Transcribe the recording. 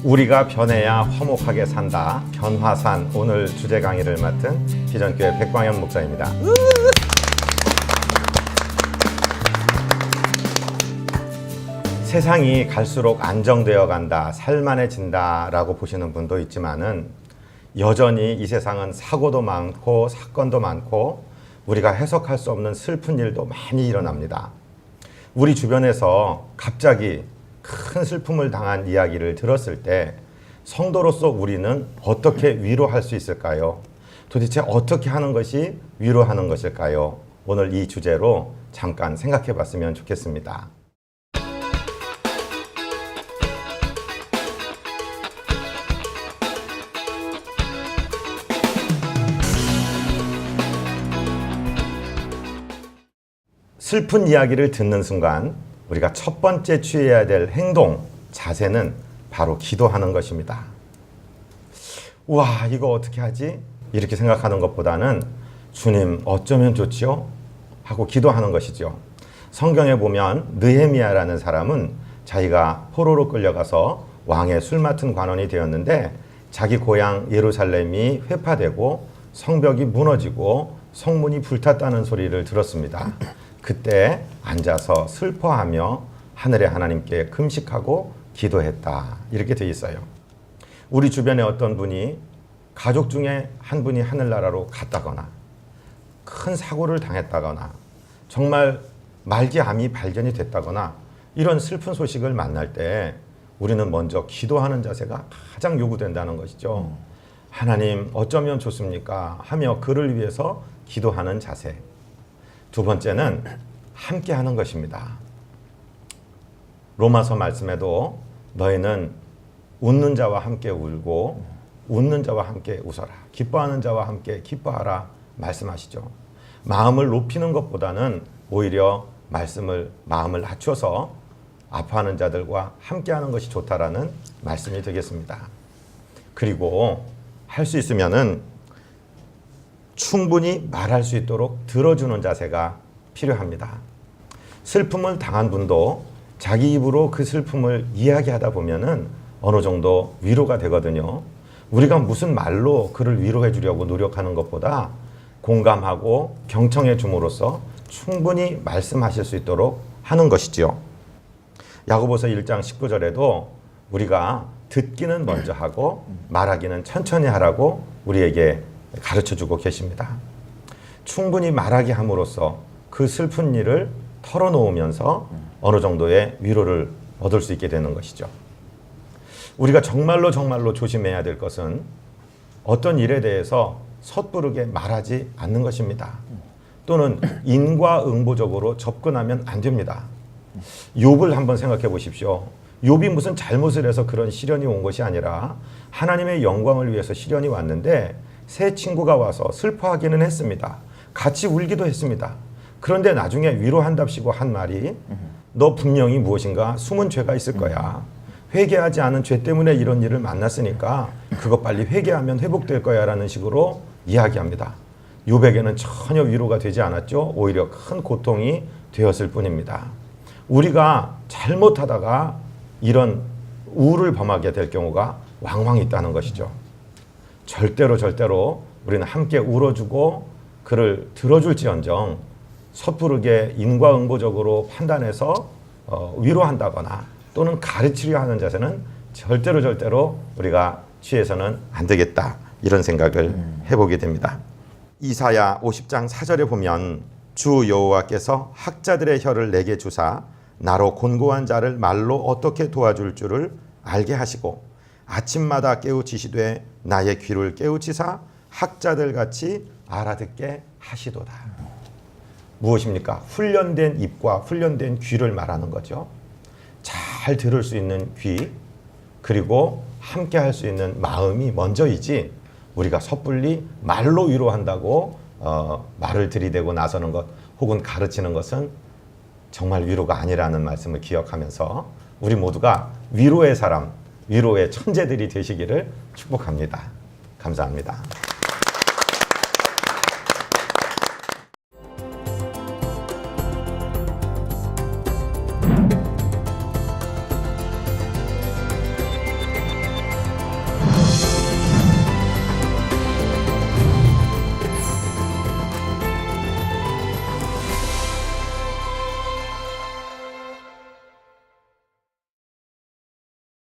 우리가 변해야 화목하게 산다. 변화산 오늘 주제 강의를 맡은 비전교회 백광현 목사입니다. 세상이 갈수록 안정되어 간다, 살만해진다 라고 보시는 분도 있지만은 여전히 이 세상은 사고도 많고 사건도 많고 우리가 해석할 수 없는 슬픈 일도 많이 일어납니다. 우리 주변에서 갑자기 큰 슬픔을 당한 이야기를 들었을 때 성도로서 우리는 어떻게 위로할 수 있을까요? 도대체 어떻게 하는 것이 위로하는 것일까요? 오늘 이 주제로 잠깐 생각해 봤으면 좋겠습니다. 슬픈 이야기를 듣는 순간 우리가 첫 번째 취해야 될 행동, 자세는 바로 기도하는 것입니다. 우와, 이거 어떻게 하지? 이렇게 생각하는 것보다는 주님 어쩌면 좋지요? 하고 기도하는 것이죠. 성경에 보면 느헤미야라는 사람은 자기가 포로로 끌려가서 왕의 술 맡은 관원이 되었는데 자기 고향 예루살렘이 회파되고 성벽이 무너지고 성문이 불탔다는 소리를 들었습니다. 그때 앉아서 슬퍼하며 하늘의 하나님께 금식하고 기도했다. 이렇게 돼 있어요. 우리 주변에 어떤 분이 가족 중에 한 분이 하늘나라로 갔다거나 큰 사고를 당했다거나 정말 말기암이 발견이 됐다거나 이런 슬픈 소식을 만날 때 우리는 먼저 기도하는 자세가 가장 요구된다는 것이죠. 하나님 어쩌면 좋습니까? 하며 그를 위해서 기도하는 자세. 두 번째는 함께 하는 것입니다. 로마서 말씀에도 너희는 웃는 자와 함께 울고 웃는 자와 함께 웃어라. 기뻐하는 자와 함께 기뻐하라 말씀하시죠. 마음을 높이는 것보다는 오히려 마음을 낮춰서 아파하는 자들과 함께 하는 것이 좋다라는 말씀이 되겠습니다. 그리고 할 수 있으면은 충분히 말할 수 있도록 들어주는 자세가 필요합니다. 슬픔을 당한 분도 자기 입으로 그 슬픔을 이야기하다 보면은 어느 정도 위로가 되거든요. 우리가 무슨 말로 그를 위로해 주려고 노력하는 것보다 공감하고 경청해 줌으로써 충분히 말씀하실 수 있도록 하는 것이지요. 야고보서 1장 19절에도 우리가 듣기는 먼저 하고 말하기는 천천히 하라고 우리에게 가르쳐주고 계십니다. 충분히 말하게 함으로써 그 슬픈 일을 털어놓으면서 어느 정도의 위로를 얻을 수 있게 되는 것이죠. 우리가 정말로 조심해야 될 것은 어떤 일에 대해서 섣부르게 말하지 않는 것입니다. 또는 인과응보적으로 접근하면 안 됩니다. 욥을 한번 생각해 보십시오. 욥이 무슨 잘못을 해서 그런 시련이 온 것이 아니라 하나님의 영광을 위해서 시련이 왔는데 새 친구가 와서 슬퍼하기는 했습니다. 같이 울기도 했습니다. 그런데 나중에 위로한답시고 한 말이 너 분명히 무엇인가 숨은 죄가 있을 거야. 회개하지 않은 죄 때문에 이런 일을 만났으니까 그거 빨리 회개하면 회복될 거야 라는 식으로 이야기합니다. 욥에게는 전혀 위로가 되지 않았죠. 오히려 큰 고통이 되었을 뿐입니다. 우리가 잘못하다가 이런 우를 범하게 될 경우가 왕왕 있다는 것이죠. 절대로 우리는 함께 울어주고 그를 들어줄지언정 섣부르게 인과응보적으로 판단해서 위로한다거나 또는 가르치려 하는 자세는 절대로 우리가 취해서는 안 되겠다. 이런 생각을 해보게 됩니다. 이사야 50장 4절에 보면 주 여호와께서 학자들의 혀를 내게 주사 나로 곤고한 자를 말로 어떻게 도와줄 줄을 알게 하시고 아침마다 깨우치시되 나의 귀를 깨우치사 학자들 같이 알아듣게 하시도다. 무엇입니까? 훈련된 입과 훈련된 귀를 말하는 거죠. 잘 들을 수 있는 귀, 그리고 함께 할 수 있는 마음이 먼저이지 우리가 섣불리 말로 위로한다고 말을 들이대고 나서는 것 혹은 가르치는 것은 정말 위로가 아니라는 말씀을 기억하면서 우리 모두가 위로의 사람, 위로의 천재들이 되시기를 축복합니다. 감사합니다.